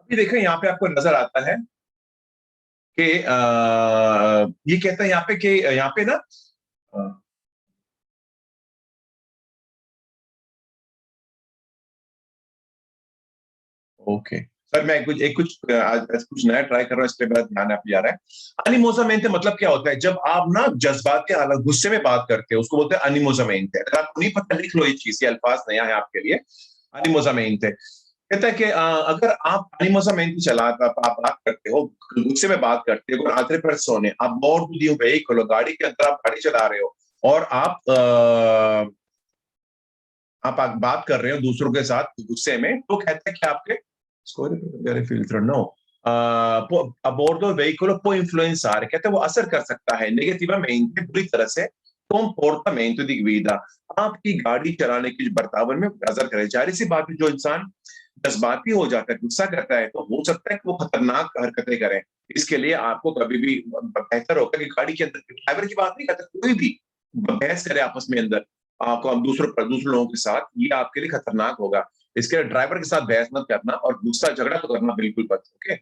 अभी देखें यहाँ पे आपको नजर आता है कि ये कहता है यहाँ पे कि यहाँ पे ना ओके सर, मैं कुछ आज कुछ नया ट्राई कर रहा हूँ, इस पे मेरा ध्यान आप जा रहा है। अनिमोजामेंटे मतलब क्या होता है? जब आप ना जज्बात के हालत गुस्से में बात करते हो, उसको बोलते हैं अनिमोजामेंटे। अगर आपको नहीं पता, लिख लो ये चीज, ये अल्फाज नया है आपके लिए। अनिमोजामेंटे कहता है कि अगर आप अनिमोजामेंटे चलाते, आप बात करते हो, गुस्से में बात करते हो, altre persone a bordo di un veicolo, गाड़ी के अंदर आप गाड़ी चला रहे हो और आप बात कर रहे हो दूसरों के साथ गुस्से में, तो कहते हैं कि आपके scorre filtro no, a bordo del veicolo può influenzare, कहते हैं वो असर कर सकता है नेगेटिवमेंट बुरी तरह से comportamento di guida, आपकी गाड़ी चलाने की बर्ताव में असर करे। जाहिर सी बात है, जो इंसान जज्बाती हो जाता है, गुस्सा करता है, तो हो सकता है कि वो खतरनाक हरकतें करे। इसके लिए आपको कभी भी बेहतर होगा कि गाड़ी के अंदर, ड्राइवर की बात नहीं करता, कोई भी बहस करे आपस में अंदर, आपको हम दूसरे लोगों के साथ, ये आपके लिए खतरनाक होगा। इसके लिए ड्राइवर के साथ बहस मत करना और गुस्सा झगड़ा तो करना बिल्कुल मत। ओके।